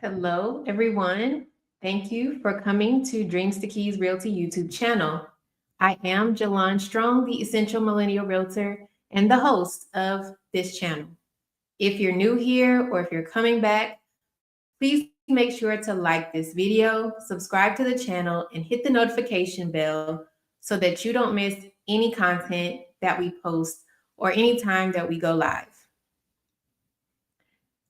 Hello, everyone. Thank you for coming to Dreams to Keys Realty YouTube channel. I am Jalon Strong, the Essential Millennial Realtor and the host of this channel. If you're new here or if you're coming back, please make sure to like this video, subscribe to the channel, and hit the notification bell so that you don't miss any content that we post or any time that we go live.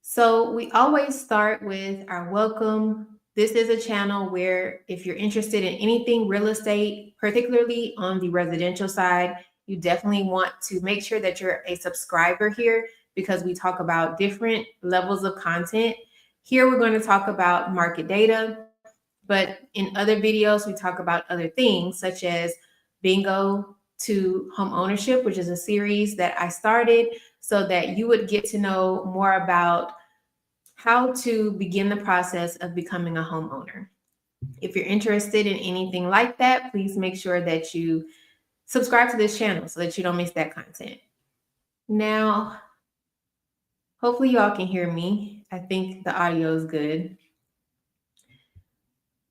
So we always start with our welcome. This is a channel where if you're interested in anything real estate, particularly on the residential side, you definitely want to make sure that you're a subscriber here because we talk about different levels of content. Here we're going to talk about market data, but in other videos we talk about other things such as bingo to home ownership, which is a series that I started so that you would get to know more about how to begin the process of becoming a homeowner. If you're interested in anything like that, please make sure that you subscribe to this channel so that you don't miss that content. Now, hopefully y'all can hear me. I think the audio is good.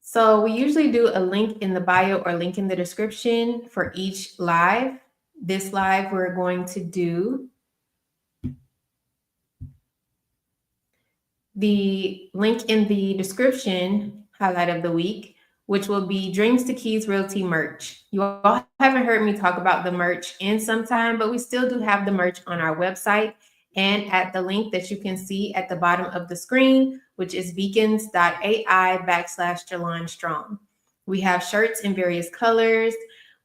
So we usually do a link in the bio or link in the description for each live. This live, we're going to do the link in the description highlight of the week, which will be Dreams to Keys Realty merch. You all haven't heard me talk about the merch in some time, but we still do have the merch on our website and at the link that you can see at the bottom of the screen, which is beacons.ai/Jalon Strong. We have shirts in various colors.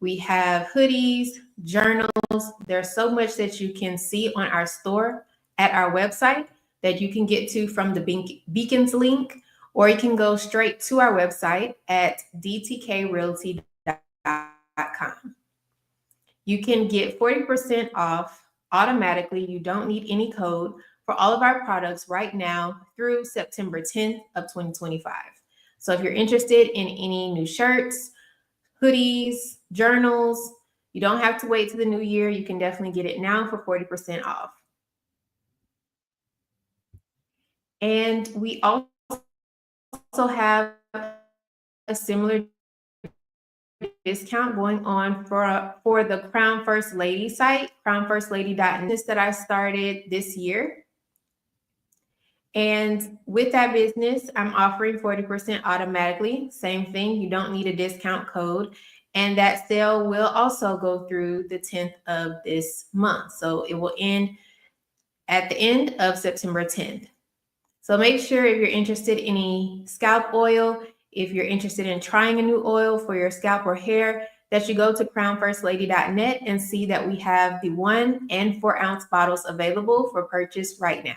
We have hoodies, journals. There's so much that you can see on our store at our website that you can get to from the Beacons link, or you can go straight to our website at dtkrealty.com. You can get 40% off automatically. You don't need any code for all of our products right now through September 10th of 2025. So if you're interested in any new shirts, hoodies, journals, you don't have to wait to the new year. You can definitely get it now for 40% off. And we also have a similar discount going on for the Crown First Lady site, crownfirstlady.net, that I started this year. And with that business, I'm offering 40% automatically. Same thing, you don't need a discount code. And that sale will also go through the 10th of this month. So it will end at the end of September 10th. So make sure if you're interested in any scalp oil, if you're interested in trying a new oil for your scalp or hair, that you go to crownfirstlady.net and see that we have the 1 and 4 ounce bottles available for purchase right now.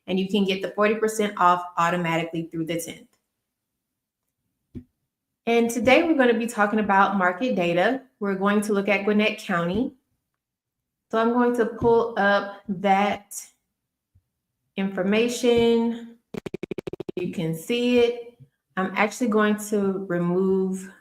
And you can get the 40% off automatically through the 10th. And today we're going to be talking about market data. We're going to look at Gwinnett County. So I'm going to pull up that information. You can see it. I'm actually going to remove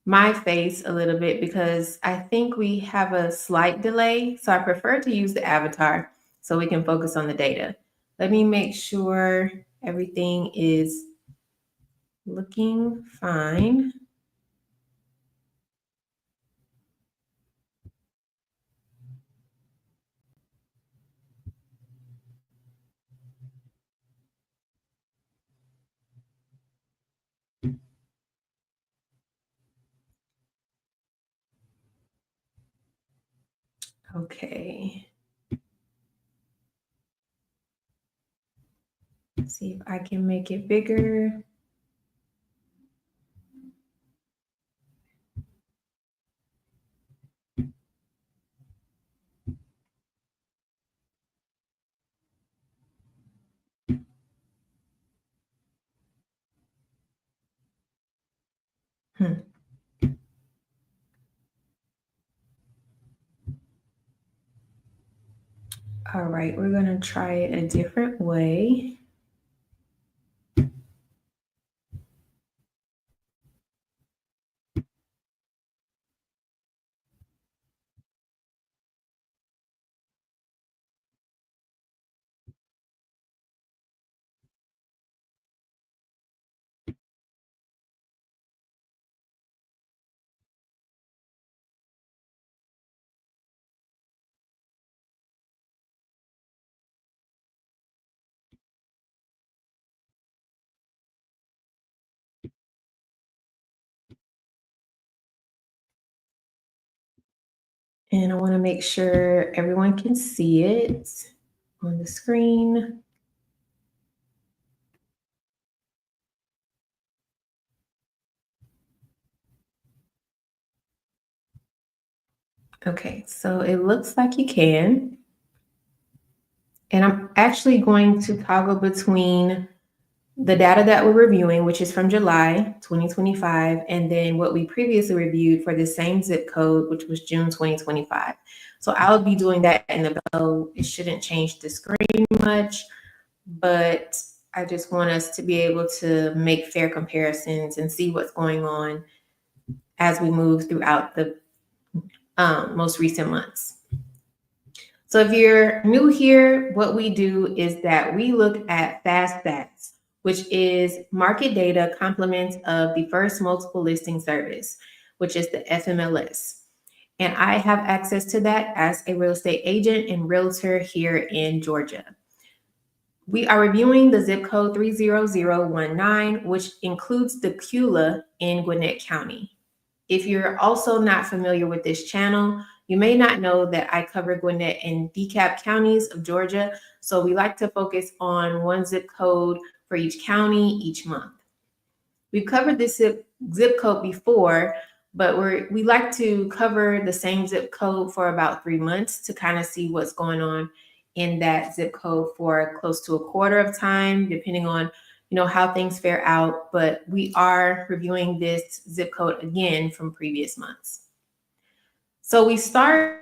my face a little bit because I think we have a slight delay. So I prefer to use the avatar so we can focus on the data. Let me make sure everything is looking fine. Okay. Let's see if I can make it bigger. All right, we're going to try it a different way. And I want to make sure everyone can see it on the screen. Okay, so it looks like you can. And I'm actually going to toggle between the data that we're reviewing, which is from July 2025, and then what we previously reviewed for the same zip code, which was June 2025. So I'll be doing that in the below. It shouldn't change the screen much, but I just want us to be able to make fair comparisons and see what's going on as we move throughout the most recent months. So if you're new here, what we do is that we look at FastStats, which is market data complements of the first multiple listing service, which is the FMLS. And I have access to that as a real estate agent and realtor here in Georgia. We are reviewing the zip code 30019, which includes Dacula in Gwinnett County. If you're also not familiar with this channel, you may not know that I cover Gwinnett and DeKalb counties of Georgia. So we like to focus on one zip code for each county each month. We've covered this zip code before, but we like to cover the same zip code for about 3 months to kind of see what's going on in that zip code for close to a quarter of time, depending on how things fare out. But we are reviewing this zip code again from previous months. So we start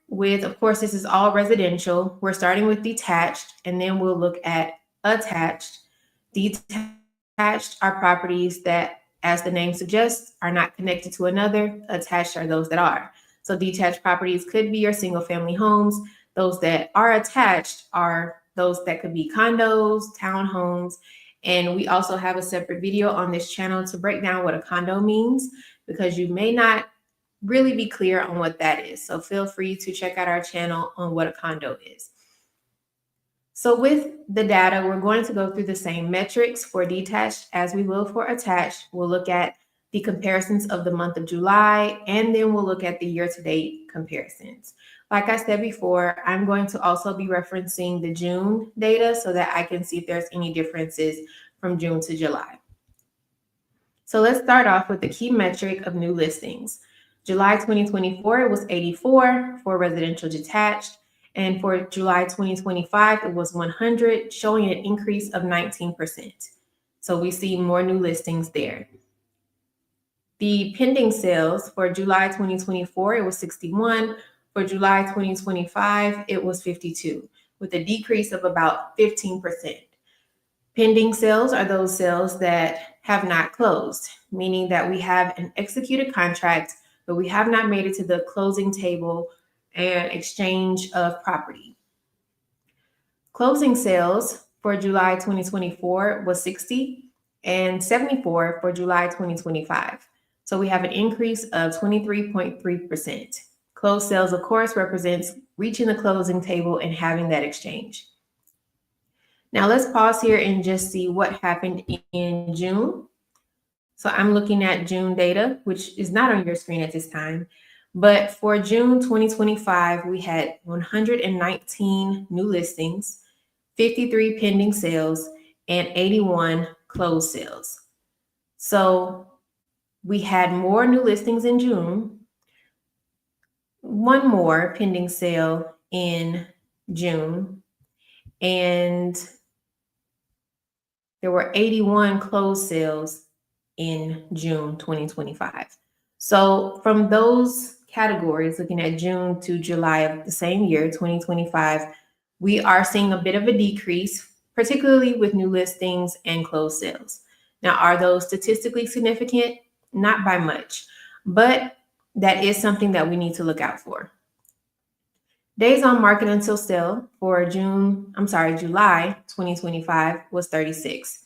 with, of course, this is all residential. We're starting with detached, and then we'll look at attached. Detached are properties that, as the name suggests, are not connected to another. Attached are those that are. So detached properties could be your single family homes. Those that are attached are those that could be condos, townhomes. And we also have a separate video on this channel to break down what a condo means, because you may not really be clear on what that is. So feel free to check out our channel on what a condo is. So with the data, we're going to go through the same metrics for detached as we will for attached. We'll look at the comparisons of the month of July, and then we'll look at the year-to-date comparisons. Like I said before, I'm going to also be referencing the June data so that I can see if there's any differences from June to July. So let's start off with the key metric of new listings. July 2024, it was 84 for residential detached. And for July 2025, it was 100, showing an increase of 19%. So we see more new listings there. The pending sales for July 2024, it was 61. For July 2025, it was 52, with a decrease of about 15%. Pending sales are those sales that have not closed, meaning that we have an executed contract, but we have not made it to the closing table and exchange of property. Closing sales for July 2024 was 60 and 74 for July 2025. So we have an increase of 23.3%. Closed sales, of course, represents reaching the closing table and having that exchange. Now let's pause here and just see what happened in June. So I'm looking at June data, which is not on your screen at this time. But for June 2025, we had 119 new listings, 53 pending sales, and 81 closed sales. So we had more new listings in June, one more pending sale in June, and there were 81 closed sales in June 2025. So from those categories, looking at June to July of the same year, 2025, we are seeing a bit of a decrease, particularly with new listings and closed sales. Now, are those statistically significant? Not by much, but that is something that we need to look out for. Days on market until sale for July 2025 was 36.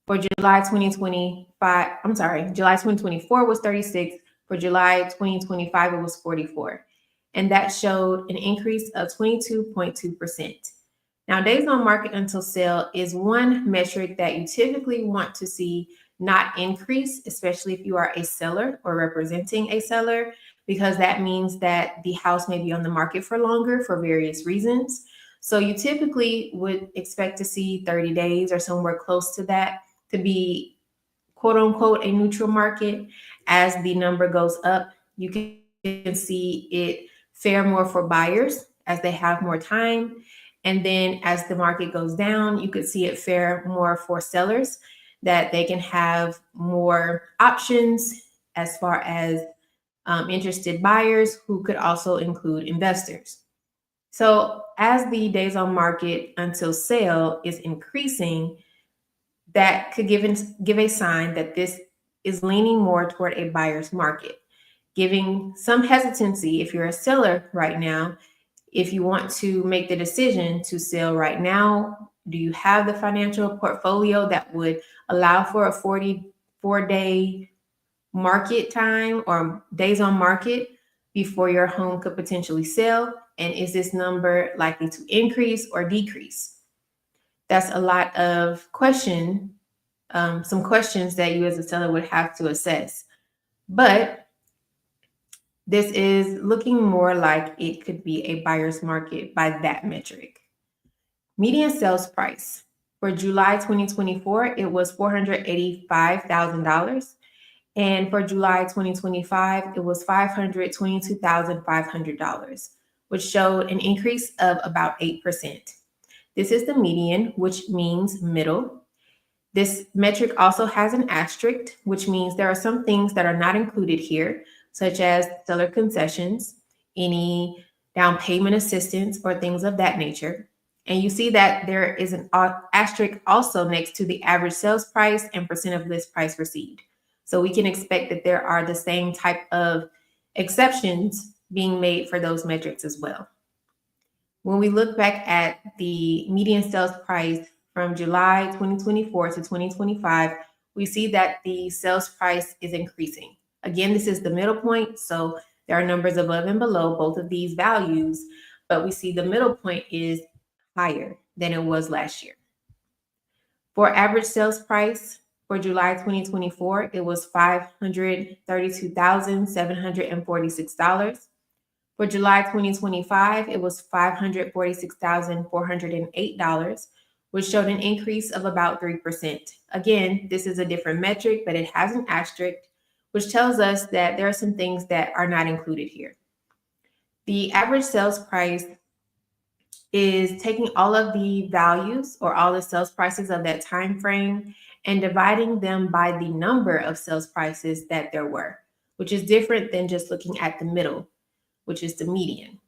For July 2024 was 36. For July 2025, it was 44. And that showed an increase of 22.2%. Now, days on market until sale is one metric that you typically want to see not increase, especially if you are a seller or representing a seller, because that means that the house may be on the market for longer for various reasons. So you typically would expect to see 30 days or somewhere close to that to be quote unquote a neutral market. As the number goes up, you can see it fare more for buyers as they have more time. And then as the market goes down, you could see it fare more for sellers, that they can have more options as far as interested buyers, who could also include investors. So as the days on market until sale is increasing, that could give a sign that this is leaning more toward a buyer's market, giving some hesitancy if you're a seller right now. If you want to make the decision to sell right now, do you have the financial portfolio that would allow for a 44-day market time or days on market before your home could potentially sell? And is this number likely to increase or decrease? That's a lot of some questions that you as a seller would have to assess. But this is looking more like it could be a buyer's market by that metric. Median sales price for July 2024, it was $485,000. And for July 2025, it was $522,500, which showed an increase of about 8%. This is the median, which means middle. This metric also has an asterisk, which means there are some things that are not included here, such as seller concessions, any down payment assistance, or things of that nature. And you see that there is an asterisk also next to the average sales price and percent of list price received. So we can expect that there are the same type of exceptions being made for those metrics as well. When we look back at the median sales price from July 2024 to 2025, we see that the sales price is increasing. Again, this is the middle point, so there are numbers above and below both of these values, but we see the middle point is higher than it was last year. For average sales price for July 2024, it was $532,746. For July 2025, it was $546,408, which showed an increase of about 3%. Again, this is a different metric, but it has an asterisk, which tells us that there are some things that are not included here. The average sales price is taking all of the values or all the sales prices of that time frame and dividing them by the number of sales prices that there were, which is different than just looking at the middle, which is the median.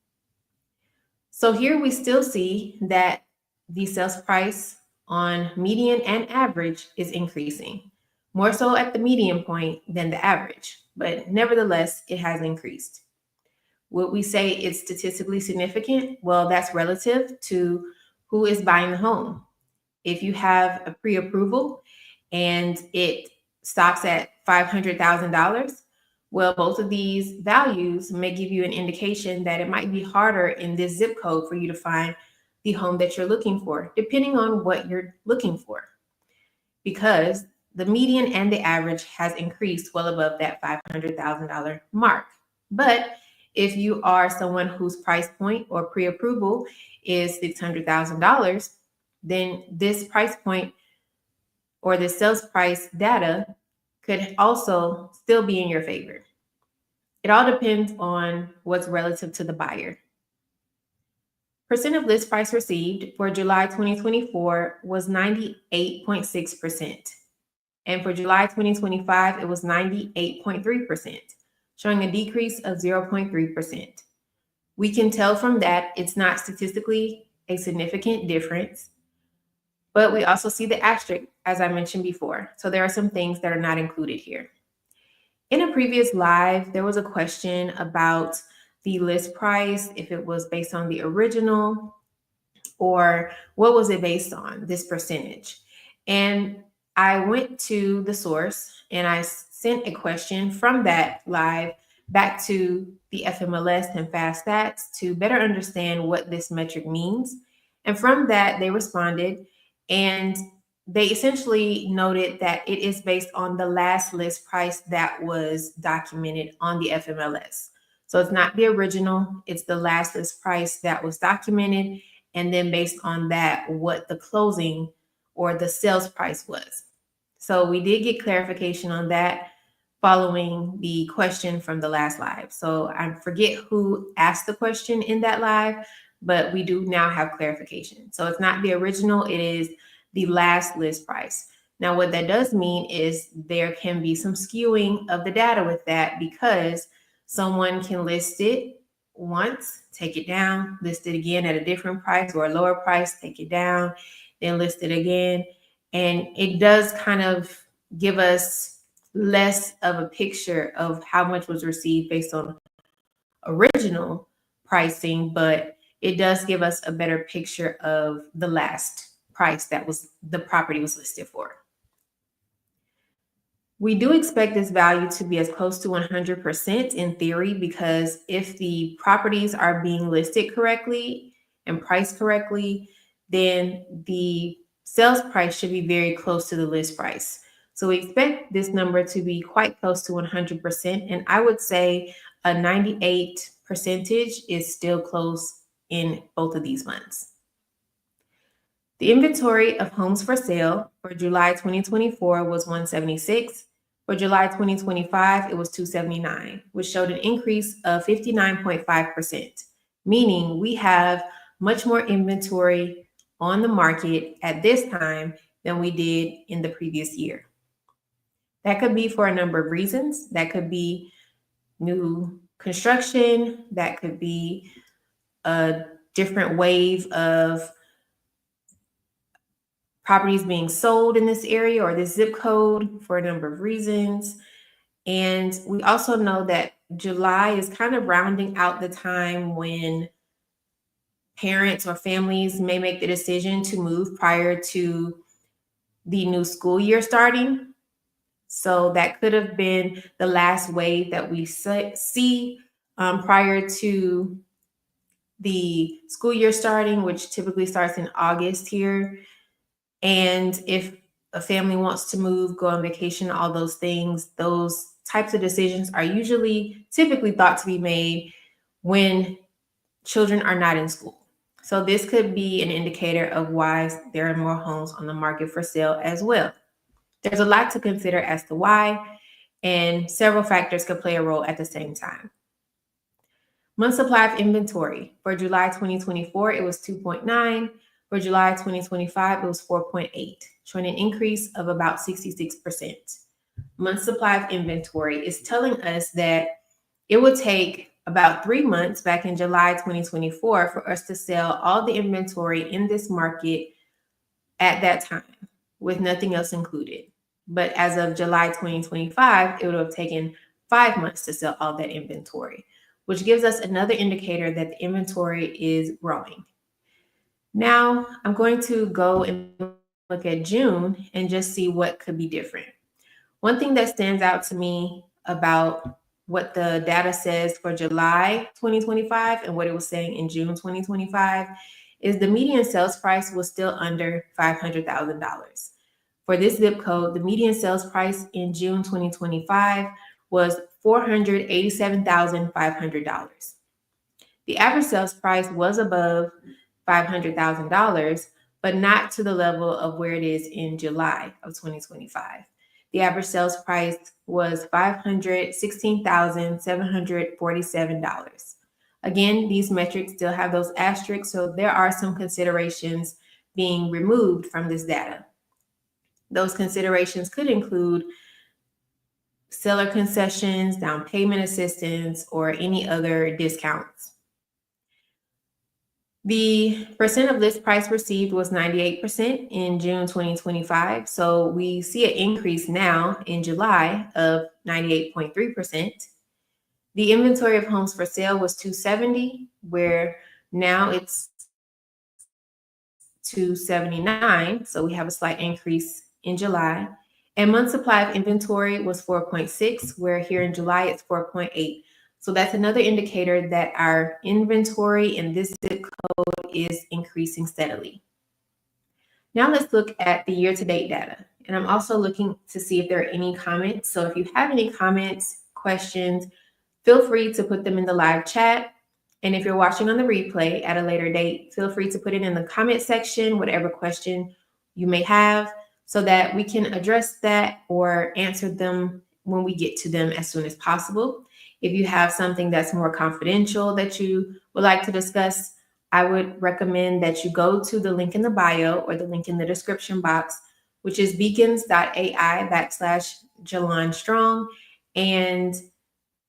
So here we still see that the sales price on median and average is increasing, more so at the median point than the average, but nevertheless, it has increased. Would we say it's statistically significant? Well, that's relative to who is buying the home. If you have a pre-approval and it stops at $500,000, well, both of these values may give you an indication that it might be harder in this zip code for you to find the home that you're looking for, depending on what you're looking for, because the median and the average has increased well above that $500,000 mark. But if you are someone whose price point or pre-approval is $600,000, then this price point or the sales price data could also still be in your favor. It all depends on what's relative to the buyer. Percent of list price received for July 2024 was 98.6%. And for July 2025, it was 98.3%, showing a decrease of 0.3%. We can tell from that it's not statistically a significant difference, but we also see the asterisk, as I mentioned before. So there are some things that are not included here. In a previous live, there was a question about the list price, if it was based on the original or what was it based on, this percentage. And I went to the source and I sent a question from that live back to the FMLS and FastStats to better understand what this metric means. And from that, they responded and they essentially noted that it is based on the last list price that was documented on the FMLS. So it's not the original, it's the last list price that was documented. And then based on that, what the closing or the sales price was. So we did get clarification on that following the question from the last live. So I forget who asked the question in that live, but we do now have clarification. So it's not the original, it is the last list price. Now, what that does mean is there can be some skewing of the data with that, because someone can list it once, take it down, list it again at a different price or a lower price, take it down, then list it again. And it does kind of give us less of a picture of how much was received based on original pricing, but it does give us a better picture of the last price that was the property was listed for. We do expect this value to be as close to 100% in theory, because if the properties are being listed correctly and priced correctly, then the sales price should be very close to the list price. So we expect this number to be quite close to 100%. And I would say a 98% is still close in both of these months. The inventory of homes for sale for July 2024 was 176. For July 2025, it was 279, which showed an increase of 59.5%, meaning we have much more inventory on the market at this time than we did in the previous year. That could be for a number of reasons. That could be new construction, that could be a different wave of properties being sold in this area or this zip code for a number of reasons. And we also know that July is kind of rounding out the time when parents or families may make the decision to move prior to the new school year starting. So that could have been the last wave that we see prior to the school year starting, which typically starts in August here. And if a family wants to move, go on vacation, all those things, those types of decisions are typically thought to be made when children are not in school. So this could be an indicator of why there are more homes on the market for sale as well. There's a lot to consider as to why, and several factors could play a role at the same time. Month supply of inventory. For July 2024, it was 2.9. For July 2025, it was 4.8, showing an increase of about 66%. Month supply of inventory is telling us that it would take about 3 months back in July 2024 for us to sell all the inventory in this market at that time, with nothing else included. But as of July 2025, it would have taken 5 months to sell all that inventory, which gives us another indicator that the inventory is growing. Now I'm going to go and look at June and just see what could be different. One thing that stands out to me about what the data says for July 2025 and what it was saying in June 2025 is the median sales price was still under $500,000. For this zip code, the median sales price in June 2025 was $487,500. The average sales price was above $500,000, but not to the level of where it is in July of 2025. The average sales price was $516,747. Again, these metrics still have those asterisks, so there are some considerations being removed from this data. Those considerations could include seller concessions, down payment assistance, or any other discounts. The percent of list price received was 98% in June 2025. So we see an increase now in July of 98.3%. The inventory of homes for sale was 270, where now it's 279. So we have a slight increase in July. And month supply of inventory was 4.6, where here in July it's 4.8. So that's another indicator that our inventory in this zip code is increasing steadily. Now let's look at the year-to-date data. And I'm also looking to see if there are any comments. So if you have any comments, questions, feel free to put them in the live chat. And if you're watching on the replay at a later date, feel free to put it in the comment section, whatever question you may have, so that we can address that or answer them when we get to them as soon as possible. If you have something that's more confidential that you would like to discuss, I would recommend that you go to the link in the bio or the link in the description box, which is beacons.ai/Jalon Strong, and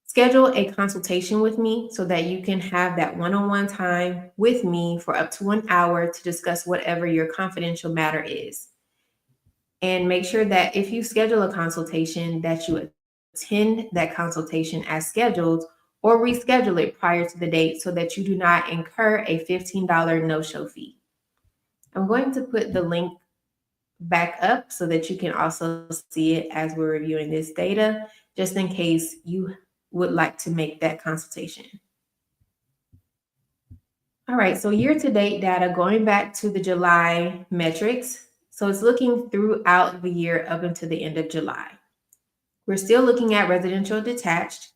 schedule a consultation with me so that you can have that one-on-one time with me for up to 1 hour to discuss whatever your confidential matter is. And make sure that if you schedule a consultation, that you attend that consultation as scheduled or reschedule it prior to the date so that you do not incur a $15 no-show fee. I'm going to put the link back up so that you can also see it as we're reviewing this data, just in case you would like to make that consultation. All right, so year-to-date data, going back to the July metrics. So it's looking throughout the year up until the end of July. We're still looking at residential detached.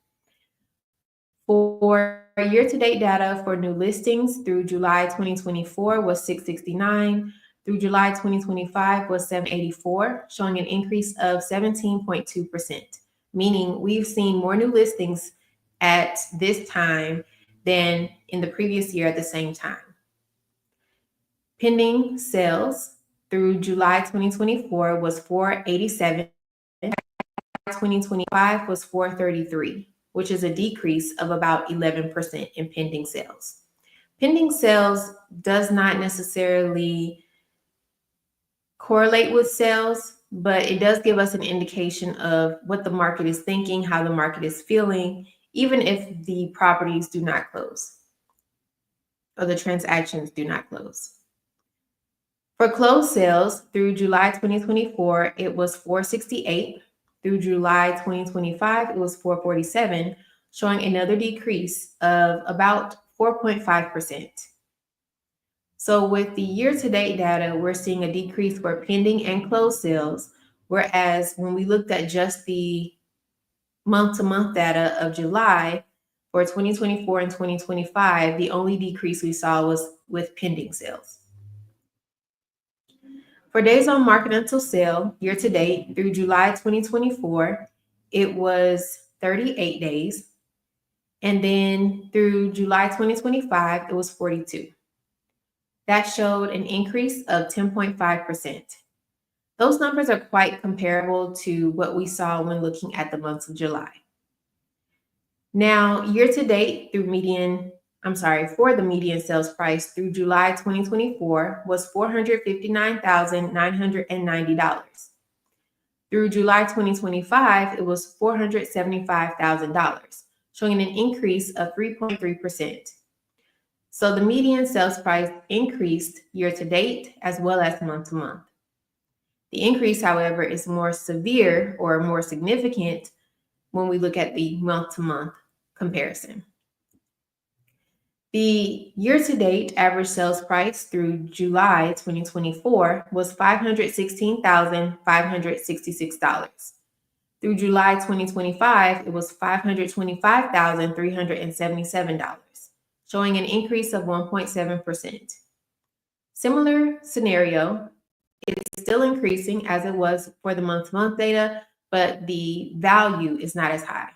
For year-to-date data for new listings through July 2024 was 669. Through July 2025 was 784, showing an increase of 17.2%, meaning we've seen more new listings at this time than in the previous year at the same time. Pending sales through July 2024 was 487. 2025 was 433, which is a decrease of about 11% in pending sales. Pending sales does not necessarily correlate with sales, but it does give us an indication of what the market is thinking, how the market is feeling, even if the properties do not close or the transactions do not close. For closed sales through July 2024, it was 468. Through July 2025, it was 447, showing another decrease of about 4.5%. So with the year-to-date data, we're seeing a decrease for pending and closed sales, whereas when we looked at just the month-to-month data of July for 2024 and 2025, the only decrease we saw was with pending sales. For days on market until sale, year-to-date through July 2024, it was 38 days. And then through July 2025, it was 42. That showed an increase of 10.5%. Those numbers are quite comparable to what we saw when looking at the months of July. Now, year-to-date through for the median sales price through July 2024 was $459,990. Through July 2025, it was $475,000, showing an increase of 3.3%. So the median sales price increased year-to-date as well as month-to-month. The increase, however, is more severe or more significant when we look at the month-to-month comparison. The year-to-date average sales price through July 2024 was $516,566. Through July 2025, it was $525,377, showing an increase of 1.7%. Similar scenario, it's still increasing as it was for the month-to-month data, but the value is not as high.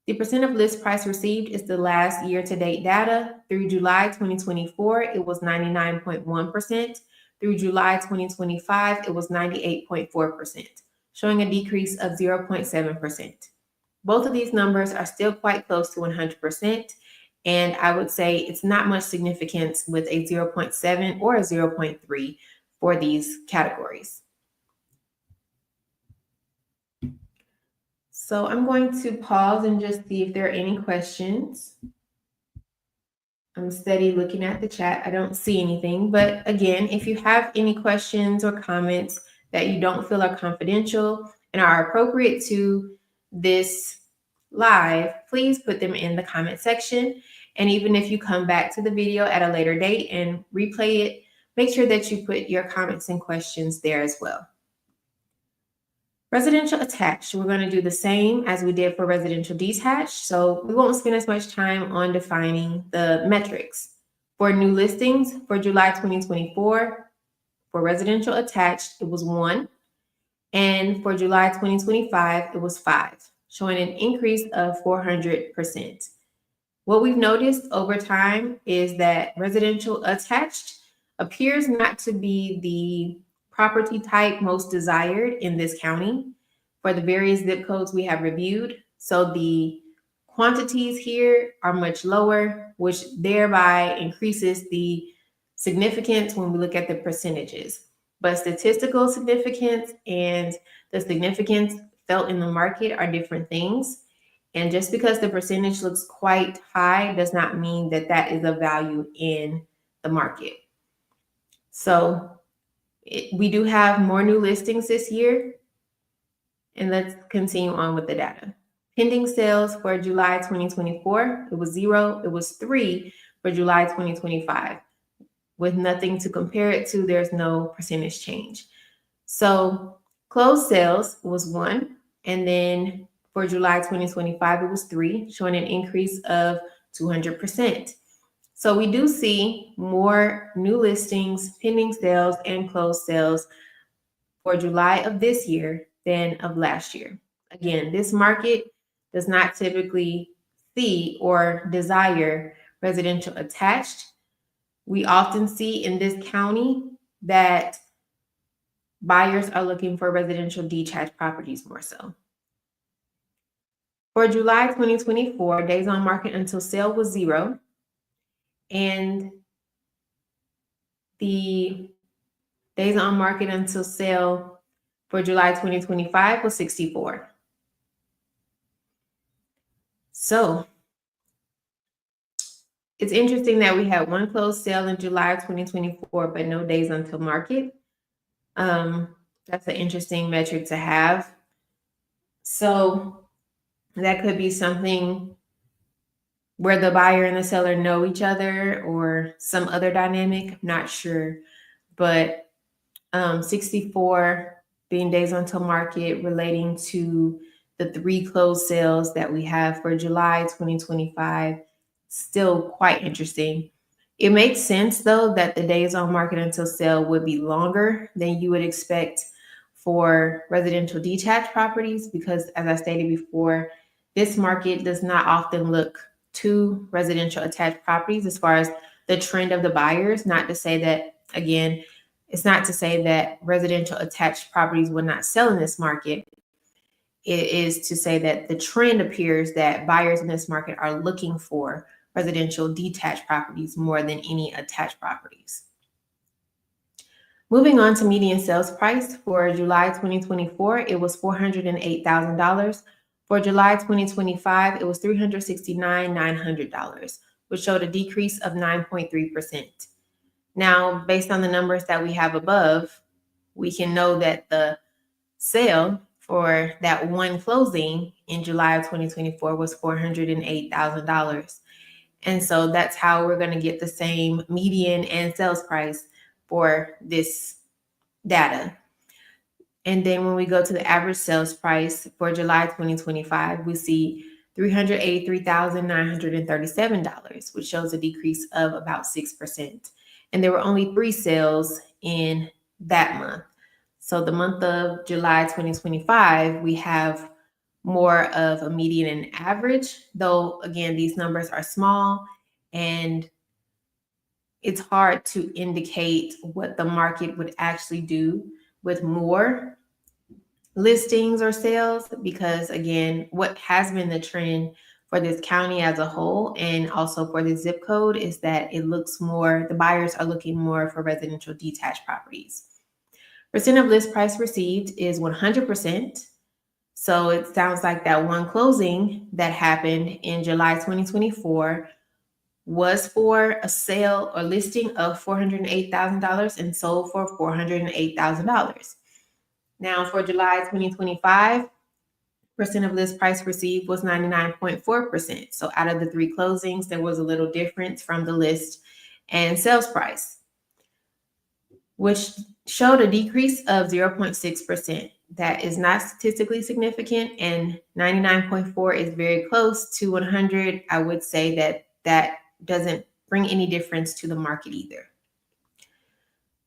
The percent of list price received is the last year-to-date data. Through July 2024, it was 99.1%. Through July 2025, it was 98.4%, showing a decrease of 0.7%. Both of these numbers are still quite close to 100%, and I would say it's not much significance with a 0.7 or a 0.3 for these categories. So I'm going to pause and just see if there are any questions. I'm steady looking at the chat. I don't see anything, but again, if you have any questions or comments that you don't feel are confidential and are appropriate to this live, please put them in the comment section. And even if you come back to the video at a later date and replay it, make sure that you put your comments and questions there as well. Residential attached, we're going to do the same as we did for residential detached. So we won't spend as much time on defining the metrics. For new listings for July 2024, for residential attached, it was 1. And for July 2025, it was 5, showing an increase of 400%. What we've noticed over time is that residential attached appears not to be the property type most desired in this county for the various zip codes we have reviewed. So the quantities here are much lower, which thereby increases the significance when we look at the percentages. But statistical significance and the significance felt in the market are different things. And just because the percentage looks quite high does not mean that that is a value in the market. So we do have more new listings this year. And let's continue on with the data. Pending sales for July 2024, it was 0. It was 3 for July 2025. With nothing to compare it to, there's no percentage change. So closed sales was 1. And then for July 2025, it was 3, showing an increase of 200%. So we do see more new listings, pending sales, and closed sales for July of this year than of last year. Again, this market does not typically see or desire residential attached. We often see in this county that buyers are looking for residential detached properties more so. For July 2024, days on market until sale was 0. And the days on market until sale for July 2025 was 64. So it's interesting that we had one closed sale in July of 2024, but no days until market. That's an interesting metric to have. So that could be something where the buyer and the seller know each other or some other dynamic. I'm not sure. But 64 being days until market relating to the 3 closed sales that we have for July 2025, still quite interesting. It makes sense, though, that the days on market until sale would be longer than you would expect for residential detached properties because, as I stated before, this market does not often look to residential attached properties as far as the trend of the buyers. Not to say that, again, it's not to say that residential attached properties will not sell in this market. It is to say that the trend appears that buyers in this market are looking for residential detached properties more than any attached properties. Moving on to median sales price for July 2024, it was $408,000. For July 2025, it was $369,900, which showed a decrease of 9.3%. Now, based on the numbers that we have above, we can know that the sale for that one closing in July of 2024 was $408,000. And so that's how we're going to get the same median and sales price for this data. And then when we go to the average sales price for July 2025, we see $383,937, which shows a decrease of about 6%. And there were only 3 sales in that month. So the month of July 2025, we have more of a median and average, though, again, these numbers are small and it's hard to indicate what the market would actually do with more listings or sales because, again, what has been the trend for this county as a whole and also for the zip code is that it looks more, the buyers are looking more for residential detached properties. Percent of list price received is 100%. So it sounds like that one closing that happened in July 2024 was for a sale or listing of $408,000 and sold for $408,000. Now for July 2025, percent of list price received was 99.4%. So out of the 3 closings, there was a little difference from the list and sales price, which showed a decrease of 0.6%. That is not statistically significant, and 99.4 is very close to 100. I would say that that doesn't bring any difference to the market either.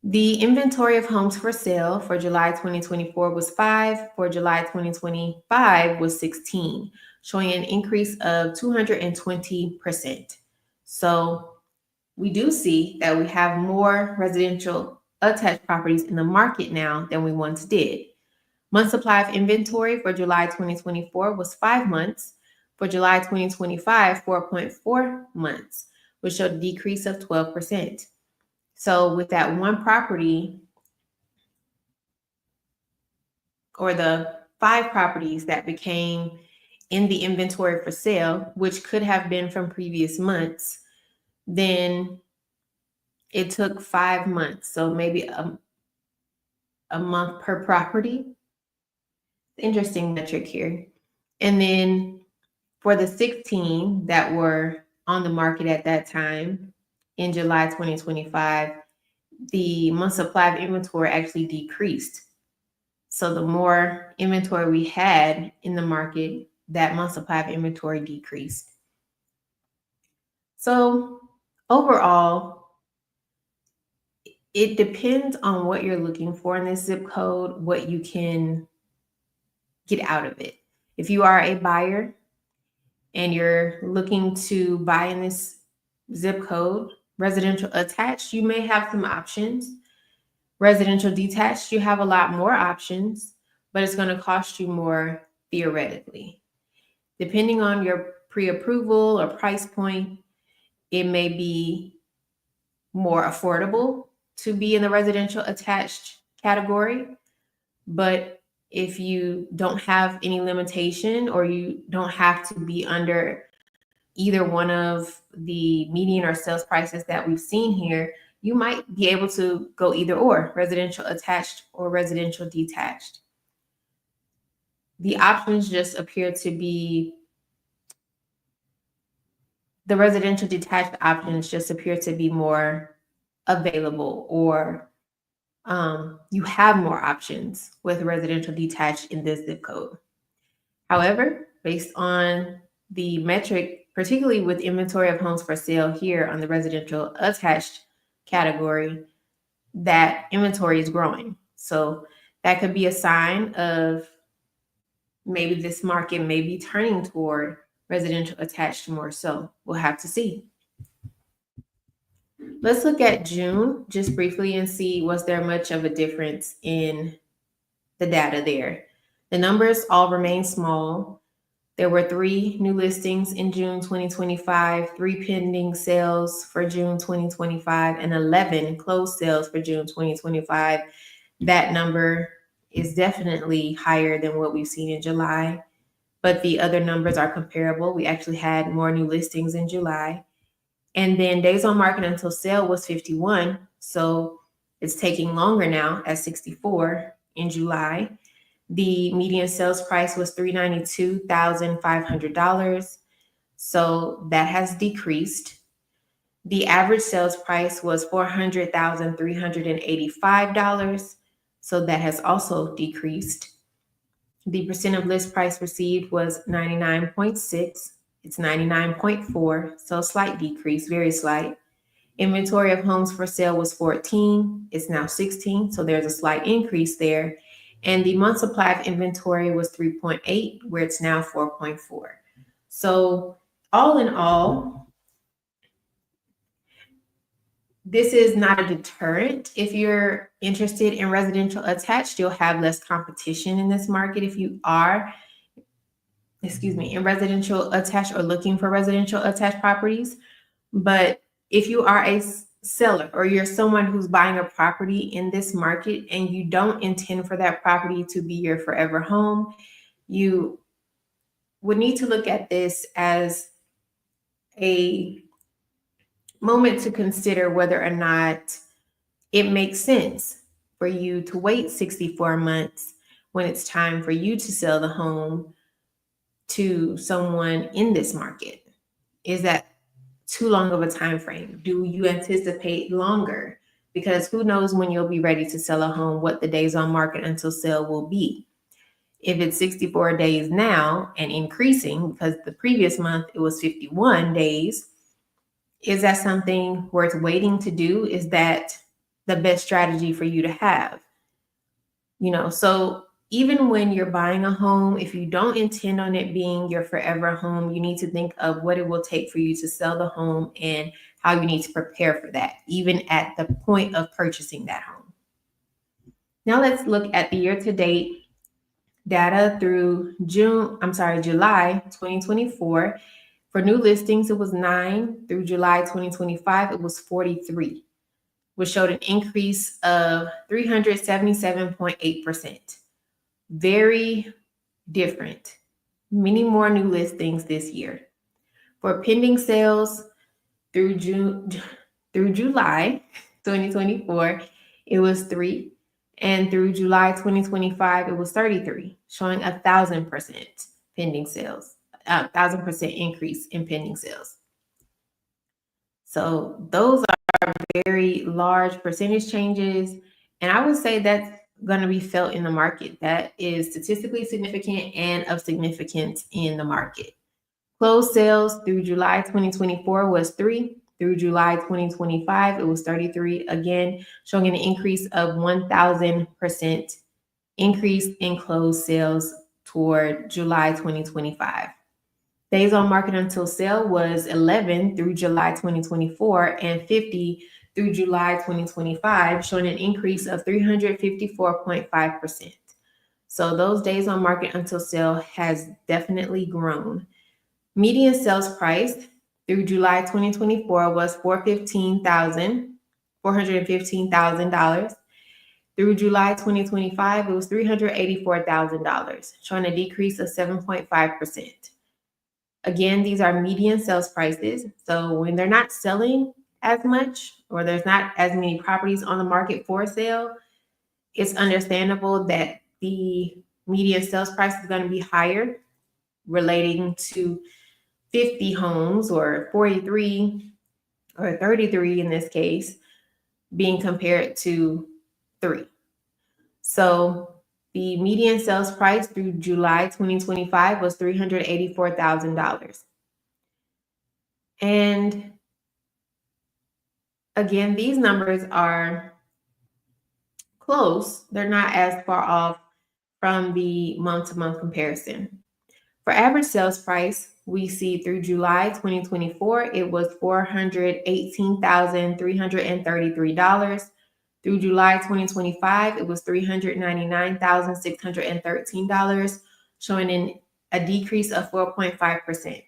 The inventory of homes for sale for July 2024 was 5. For July 2025 was 16, showing an increase of 220%. So we do see that we have more residential attached properties in the market now than we once did. Month supply of inventory for July 2024 was 5 months. For July 2025, 4.4 months, which showed a decrease of 12%. So with that one property, or the 5 properties that became in the inventory for sale, which could have been from previous months, then it took 5 months. So maybe a month per property. Interesting metric here. And then for the 16 that were on the market at that time in July 2025, the month supply of inventory actually decreased. So the more inventory we had in the market, that month supply of inventory decreased. So overall, it depends on what you're looking for in this zip code, what you can get out of it. If you are a buyer and you're looking to buy in this zip code, residential attached, you may have some options. Residential detached, you have a lot more options, but it's going to cost you more theoretically. Depending on your pre-approval or price point, it may be more affordable to be in the residential attached category. But if you don't have any limitation, or you don't have to be under either one of the median or sales prices that we've seen here, you might be able to go either or, residential attached or residential detached. The options just appear to be, the residential detached options just appear to be more available, or you have more options with residential detached in this zip code. However, based on the metric, particularly with inventory of homes for sale here on the residential attached category, that inventory is growing. So that could be a sign of maybe this market may be turning toward residential attached more. So we'll have to see. Let's look at June just briefly and see, was there much of a difference in the data there? The numbers all remain small. There were 3 new listings in June 2025, 3 pending sales for June 2025, and 11 closed sales for June 2025. That number is definitely higher than what we've seen in July, but the other numbers are comparable. We actually had more new listings in July. And then days on market until sale was 51. So it's taking longer now at 64 in July. The median sales price was $392,500. So that has decreased. The average sales price was $400,385. So that has also decreased. The percent of list price received was 99.6. It's 99.4. So slight decrease, very slight. Inventory of homes for sale was 14. It's now 16. So there's a slight increase there. And the month supply of inventory was 3.8, where it's now 4.4. So all in all, this is not a deterrent. If you're interested in residential attached, you'll have less competition in this market. If you are, in residential attached or looking for residential attached properties. But if you are a seller, or you're someone who's buying a property in this market and you don't intend for that property to be your forever home, you would need to look at this as a moment to consider whether or not it makes sense for you to wait 64 months when it's time for you to sell the home to someone in this market. Is that too long of a time frame? Do you anticipate longer? because who knows when you'll be ready to sell a home, what the days on market until sale will be. If it's 64 days now and increasing, because the previous month it was 51 days, is that something worth waiting to do? Is that the best strategy for you to have? So even when you're buying a home, if you don't intend on it being your forever home, you need to think of what it will take for you to sell the home and how you need to prepare for that, even at the point of purchasing that home. Now let's look at the year-to-date data through July 2024. For new listings, it was 9. Through July 2025, it was 43, which showed an increase of 377.8%. Very different. Many more new listings this year. For pending sales through July 2024, it was 3. And through July 2025, it was 33, showing 1,000% pending sales, 1,000% increase in pending sales. So those are very large percentage changes. And I would say that's going to be felt in the market. That is statistically significant and of significance in the market. Closed sales through July 2024 was 3. Through July 2025, it was 33, again, showing an increase of 1,000% increase in closed sales toward July 2025. Days on market until sale was 11 through July 2024 and 50 through July 2025, showing an increase of 354.5%. So those days on market until sale has definitely grown. Median sales price through July 2024 was $415,000. Through July 2025, it was $384,000, showing a decrease of 7.5%. Again, these are median sales prices. So when they're not selling as much, or there's not as many properties on the market for sale, it's understandable that the median sales price is going to be higher, relating to 50 homes or 43 or 33 in this case, being compared to 3. So the median sales price through July 2025 was $384,000. And again, these numbers are close. They're not as far off from the month-to-month comparison. For average sales price, we see through July 2024, it was $418,333. Through July 2025, it was $399,613, showing a decrease of 4.5%.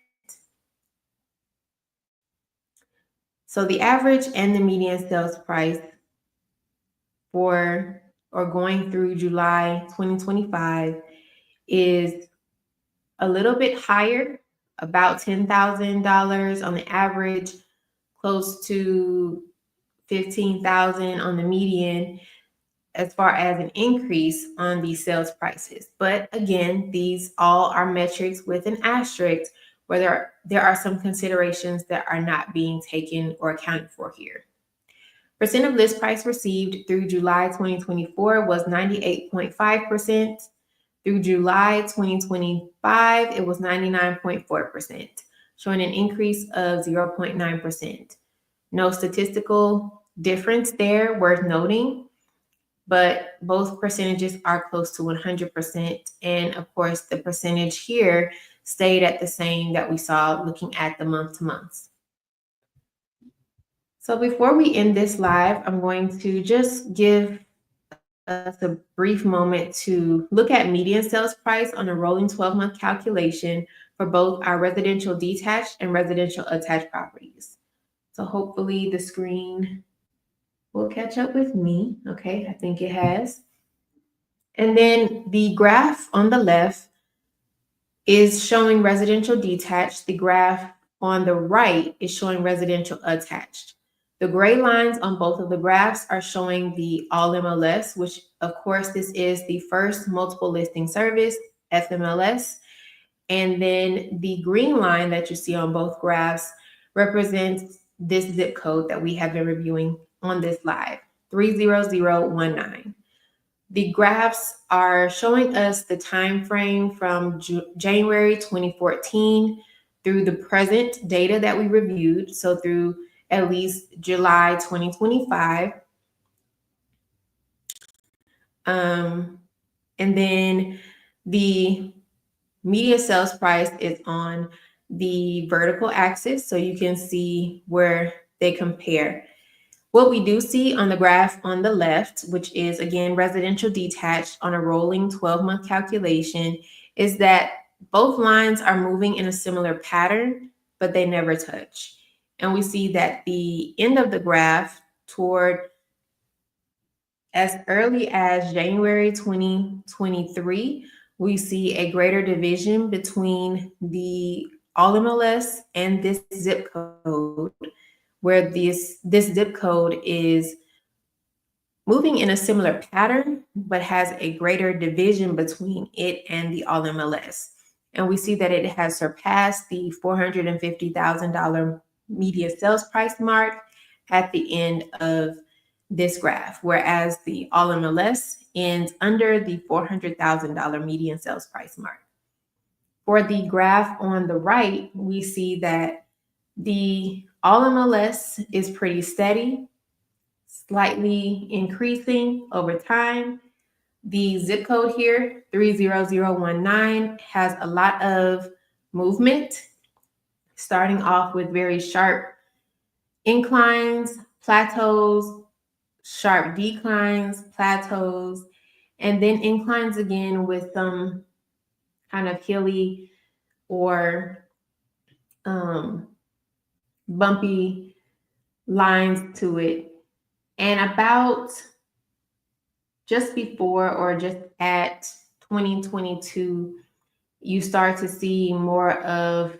So the average and the median sales price going through July 2025 is a little bit higher, about $10,000 on the average, close to $15,000 on the median, as far as an increase on these sales prices. But again, these all are metrics with an asterisk, where there are some considerations that are not being taken or accounted for here. Percent of list price received through July 2024 was 98.5%. Through July 2025, it was 99.4%, showing an increase of 0.9%. No statistical difference there worth noting, but both percentages are close to 100%. And of course, the percentage here stayed at the same that we saw looking at the month-to-months. So before we end this live, I'm going to just give us a brief moment to look at median sales price on a rolling 12-month calculation for both our residential detached and residential attached properties. So hopefully the screen will catch up with me. Okay, I think it has. And then the graph on the left is showing residential detached. The graph on the right is showing residential attached. The gray lines on both of the graphs are showing the all MLS, which of course this is the first multiple listing service, FMLS. And then the green line that you see on both graphs represents this zip code that we have been reviewing on this live. 30019. The graphs are showing us the time frame from January 2014 through the present data that we reviewed, so through at least July 2025. And then the median sales price is on the vertical axis, so you can see where they compare. What we do see on the graph on the left, which is again residential detached on a rolling 12-month calculation, is that both lines are moving in a similar pattern, but they never touch. And we see that the end of the graph toward as early as January 2023, we see a greater division between the All-MLS and this zip code, where this zip code is moving in a similar pattern, but has a greater division between it and the All-MLS. And we see that it has surpassed the $450,000 media sales price mark at the end of this graph, whereas the All-MLS ends under the $400,000 median sales price mark. For the graph on the right, we see that the All-MLS is pretty steady, slightly increasing over time. The zip code here, 30019, has a lot of movement, starting off with very sharp inclines, plateaus, sharp declines, plateaus, and then inclines again with some kind of hilly or bumpy lines to it. And about just before or just at 2022, you start to see more of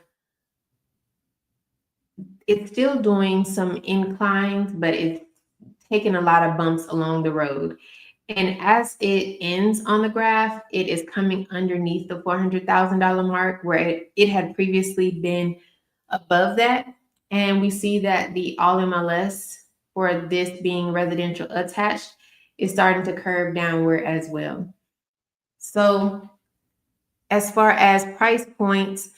it's still doing some inclines, but it's taking a lot of bumps along the road. And as it ends on the graph, it is coming underneath the $400,000 mark where it had previously been above that. And we see that the All-MLS for this being residential attached is starting to curve downward as well. So as far as price points,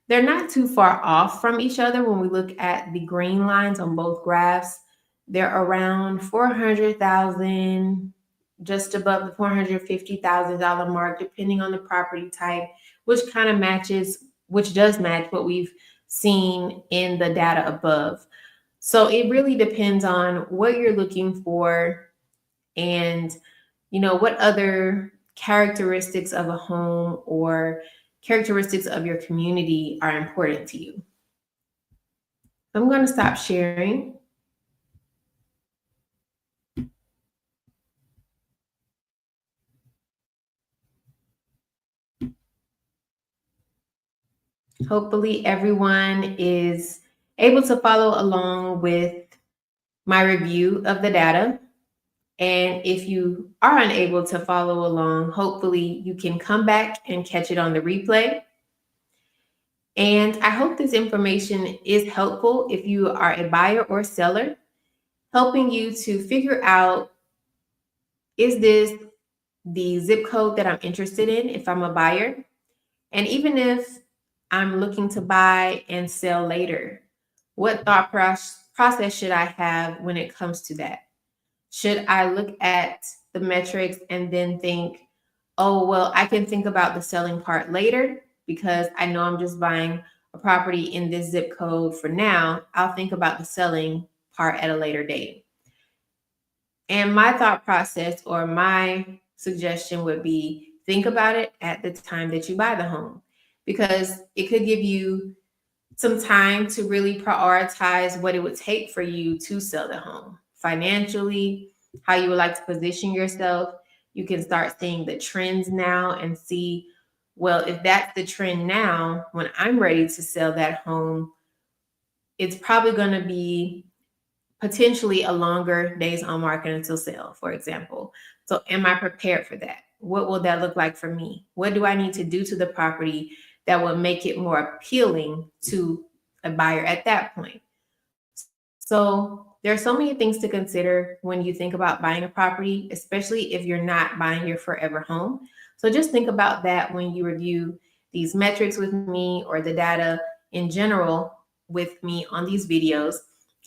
they're not too far off from each other. When we look at the green lines on both graphs, they're around 400,000, just above the $450,000 mark, depending on the property type, which does match what we've seen in the data above. So it really depends on what you're looking for and, what other characteristics of a home or characteristics of your community are important to you. I'm going to stop sharing. Hopefully everyone is able to follow along with my review of the data. And if you are unable to follow along, hopefully you can come back and catch it on the replay. And I hope this information is helpful if you are a buyer or seller, helping you to figure out, is this the zip code that I'm interested in if I'm a buyer? And even if I'm looking to buy and sell later, what thought process should I have when it comes to that? Should I look at the metrics and then think, oh, well, I can think about the selling part later because I know I'm just buying a property in this zip code for now. I'll think about the selling part at a later date. And my thought process or my suggestion would be think about it at the time that you buy the home, because it could give you some time to really prioritize what it would take for you to sell the home financially, how you would like to position yourself. You can start seeing the trends now and see, well, if that's the trend now, when I'm ready to sell that home, it's probably going to be potentially a longer days on market until sale, for example. So am I prepared for that? What will that look like for me? What do I need to do to the property that will make it more appealing to a buyer at that point? So there are so many things to consider when you think about buying a property, especially if you're not buying your forever home. So just think about that when you review these metrics with me or the data in general with me on these videos.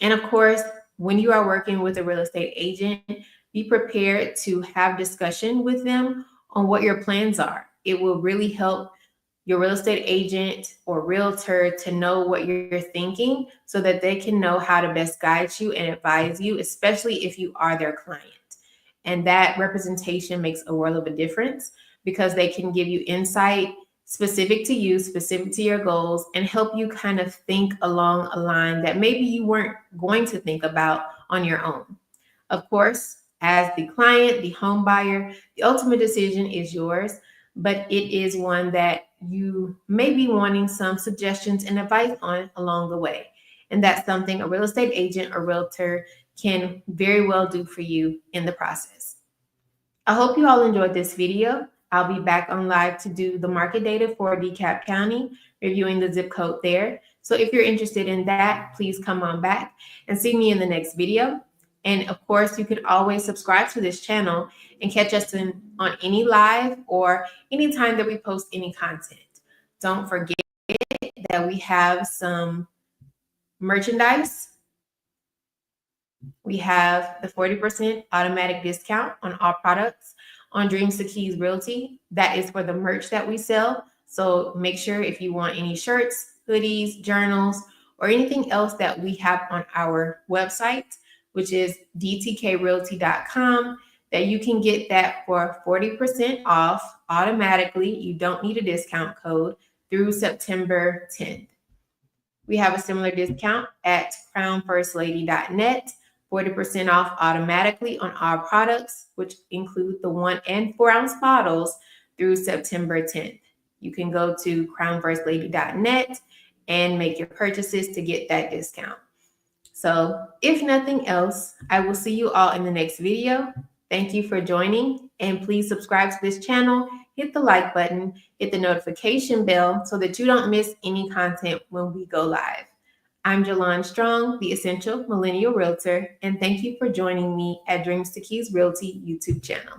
And of course, when you are working with a real estate agent, be prepared to have discussion with them on what your plans are. It will really help your real estate agent or realtor to know what you're thinking so that they can know how to best guide you and advise you, especially if you are their client. And that representation makes a world of a difference because they can give you insight specific to you, specific to your goals, and help you kind of think along a line that maybe you weren't going to think about on your own. Of course, as the client, the home buyer, the ultimate decision is yours, but it is one that you may be wanting some suggestions and advice on along the way. And that's something a real estate agent or realtor can very well do for you in the process. I hope you all enjoyed this video. I'll be back on live to do the market data for DeKalb County, reviewing the zip code there. So if you're interested in that, please come on back and see me in the next video. And of course, you can always subscribe to this channel and catch us on any live or anytime that we post any content. Don't forget that we have some merchandise. We have the 40% automatic discount on all products on Dreams to Keys Realty. That is for the merch that we sell. So make sure if you want any shirts, hoodies, journals, or anything else that we have on our website, which is dtkrealty.com, that you can get that for 40% off automatically. You don't need a discount code through September 10th. We have a similar discount at crownfirstlady.net, 40% off automatically on our products, which include the 1 and 4 ounce bottles through September 10th. You can go to crownfirstlady.net and make your purchases to get that discount. So if nothing else, I will see you all in the next video. Thank you for joining, and please subscribe to this channel, hit the like button, hit the notification bell so that you don't miss any content when we go live. I'm Jalon Strong, the Essential Millennial Realtor, and thank you for joining me at Dreams to Keys Realty YouTube channel.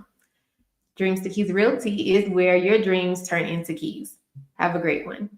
Dreams to Keys Realty is where your dreams turn into keys. Have a great one.